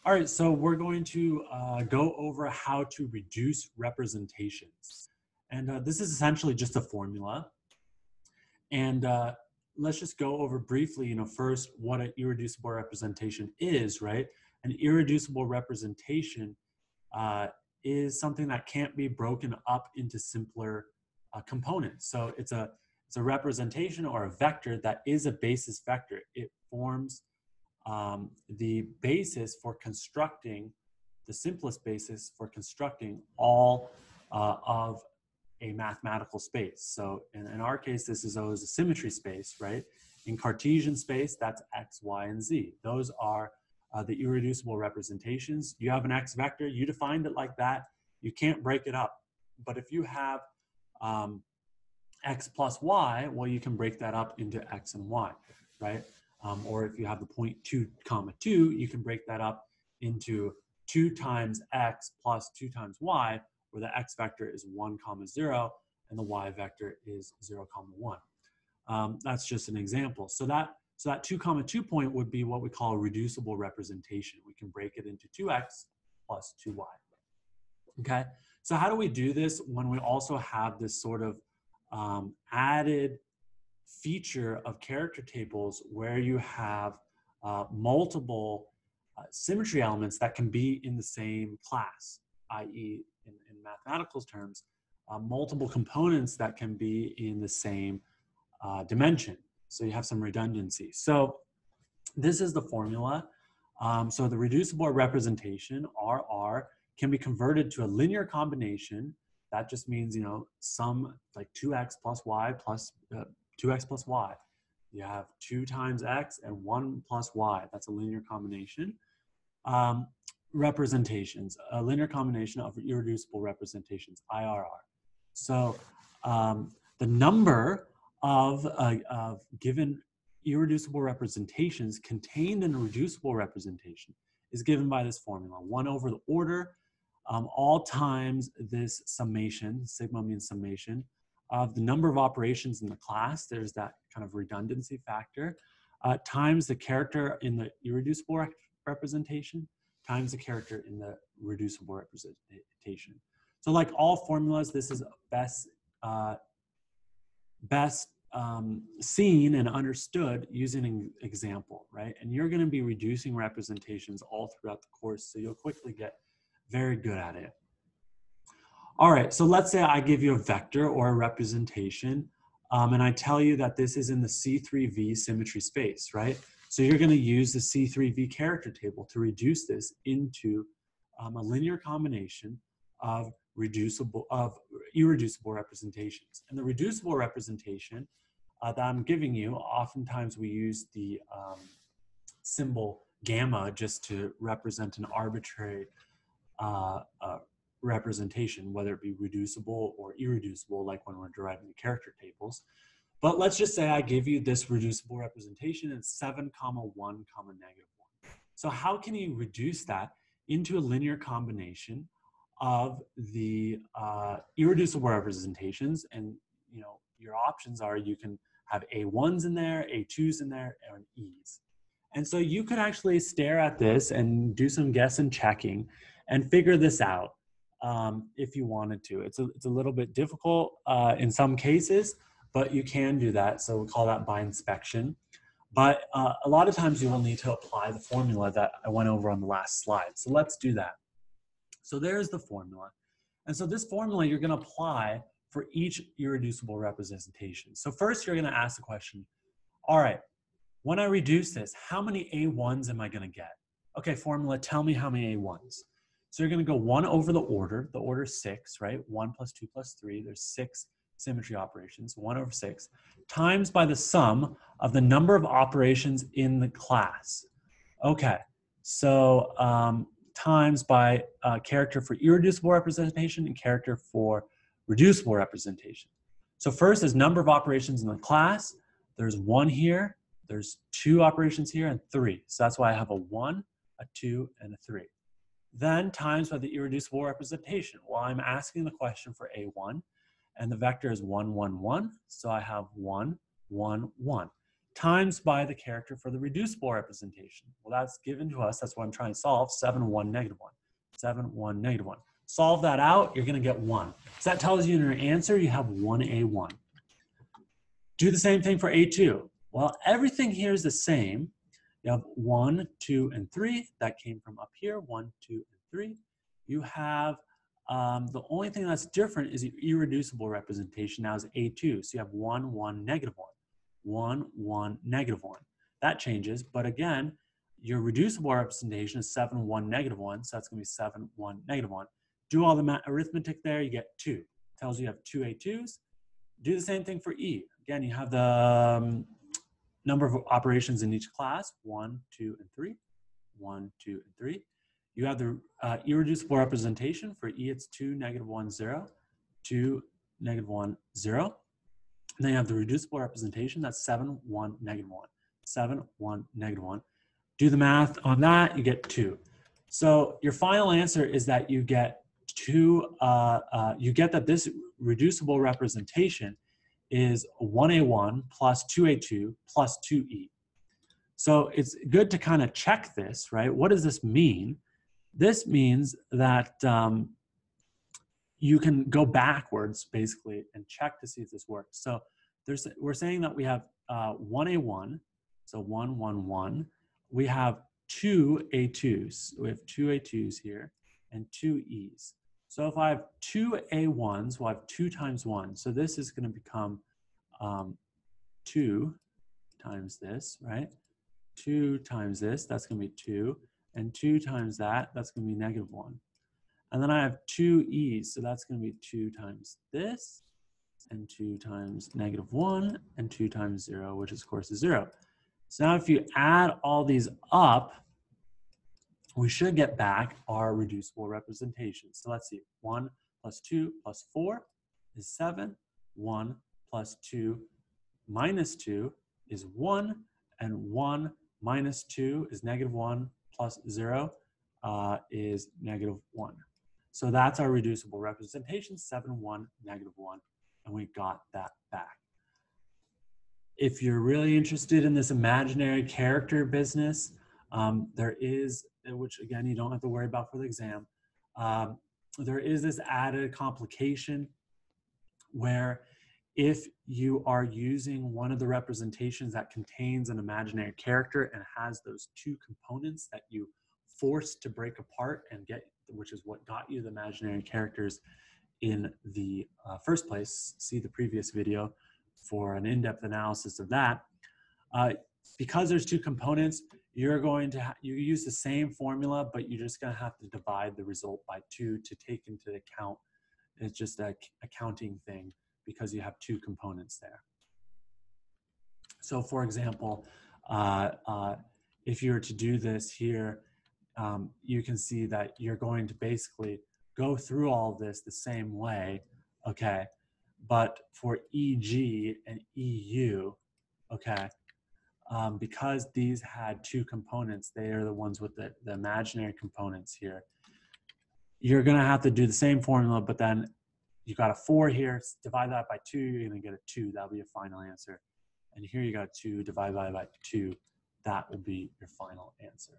All right, so we're going to go over how to reduce representations. And this is essentially just a formula. And let's just go over briefly, first what an irreducible representation is, right? An irreducible representation is something that can't be broken up into simpler components. So it's a representation or a vector that is a basis vector. It forms the basis for constructing, the simplest basis for constructing all of a mathematical space. So in our case, this is always a symmetry space, right? In Cartesian space, that's X, Y, and Z. Those are the irreducible representations. You have an X vector, you defined it like that, you can't break it up. But if you have X plus Y, well, you can break that up into X and Y, right? Or if you have the point 2, comma 2, you can break that up into 2 times X plus 2 times Y, where the X vector is 1, comma 0, and the Y vector is 0, comma 1. That's just an example. So that 2, comma 2 point would be what we call a reducible representation. We can break it into 2X plus 2Y. Okay, so how do we do this when we also have this sort of added feature of character tables where you have multiple symmetry elements that can be in the same class, i.e. in mathematical terms, multiple components that can be in the same dimension. So you have some redundancy. So this is the formula. So the reducible representation, RR, can be converted to a linear combination. That just means, sum like 2x plus y plus 2x plus y. You have 2 times x and 1 plus y. That's a linear combination. Representations, a linear combination of irreducible representations, IRR. So the number of given irreducible representations contained in a reducible representation is given by this formula, 1 over the order, all times this summation, sigma means summation, of the number of operations in the class, there's that kind of redundancy factor, times the character in the irreducible representation, times the character in the reducible representation. So like all formulas, this is best seen and understood using an example, right? And you're going to be reducing representations all throughout the course, so you'll quickly get very good at it. All right, so let's say I give you a vector or a representation, and I tell you that this is in the C3V symmetry space, right? So you're going to use the C3V character table to reduce this into a linear combination of irreducible representations. And the reducible representation that I'm giving you, oftentimes we use the symbol gamma just to represent an arbitrary representation, whether it be reducible or irreducible, like when we're deriving the character tables. But let's just say I give you this reducible representation in 7, 1, -1. So how can you reduce that into a linear combination of the irreducible representations? And your options are you can have A1s in there, A2s in there, and E's. And so you could actually stare at this and do some guess and checking and figure this out if you wanted to. It's a little bit difficult in some cases, but you can do that. So we call that by inspection. But a lot of times you will need to apply the formula that I went over on the last slide. So let's do that. So there's the formula. And so this formula you're going to apply for each irreducible representation. So first you're going to ask the question, all right, when I reduce this, how many A1s am I going to get? Okay, formula, tell me how many A1s. So you're going to go 1 over the order. The order is 6, right? 1 plus 2 plus 3. There's 6 symmetry operations, 1 over 6, times by the sum of the number of operations in the class. Okay, so times by character for irreducible representation and character for reducible representation. So first is number of operations in the class. There's 1 here, there's 2 operations here, and 3. So that's why I have a 1, a 2, and a 3. Then times by the irreducible representation. Well, I'm asking the question for A1, and the vector is 1, 1, 1. So I have 1, 1, 1. times by the character for the reducible representation. Well, that's given to us. That's what I'm trying to solve. 7, 1, negative 1. 7, 1, negative 1. Solve that out, you're going to get 1. So that tells you in your answer you have 1A1. Do the same thing for A2. Well, everything here is the same. You have 1, 2, and 3. That came from up here, 1, 2, and 3. You have, the only thing that's different is the irreducible representation now is A2. So you have 1, 1, negative 1. 1, 1, negative 1. That changes, but again, your reducible representation is 7, 1, negative 1. So that's going to be 7, 1, negative 1. Do all the arithmetic there, you get 2. Tells you have 2 A2s. Do the same thing for E. Again, you have the number of operations in each class, 1, 2, and 3. 1, 2, and 3. You have the irreducible representation. For E, it's 2, negative 1, 0. 2, negative 1, 0. And then you have the reducible representation. That's 7, 1, negative 1. 7, 1, negative 1. Do the math on that, you get 2. So your final answer is that you get 2, you get that this reducible representation is 1A1 plus 2A2 plus 2E. So it's good to kind of check this, right? What does this mean? This means that you can go backwards basically and check to see if this works. So we're saying that we have 1A1, so 1, 1, 1. We have 2 A2s. We have 2 A2s here and 2 E's. So if I have 2 A1s, we'll have 2 times 1. So this is going to become 2 times this, right? 2 times this, that's going to be 2. And 2 times that, that's going to be negative 1. And then I have 2 E's, so that's going to be 2 times this, and 2 times negative 1, and 2 times 0, which of course is 0. So now if you add all these up, we should get back our reducible representation. So let's see, 1 plus 2 plus 4 is 7. 1 plus 2 minus 2 is 1. And 1 minus 2 is negative 1 plus 0 is negative 1. So that's our reducible representation, 7, 1, negative 1. And we got that back. If you're really interested in this imaginary character business, there is, which again, you don't have to worry about for the exam, there is this added complication where if you are using one of the representations that contains an imaginary character and has those 2 components that you forced to break apart and get, which is what got you the imaginary characters in the first place, see the previous video for an in-depth analysis of that. Because there's 2 components, you're going to you use the same formula, but you're just going to have to divide the result by 2 to take into account. It's just a accounting thing because you have 2 components there. So for example, if you were to do this here, you can see that you're going to basically go through all of this the same way, okay? But for EG and EU, okay, because these had 2 components, they are the ones with the imaginary components here. You're gonna have to do the same formula, but then you got a 4 here, divide that by 2, you're gonna get a 2, that'll be your final answer. And here you got 2, divide by 2, that will be your final answer.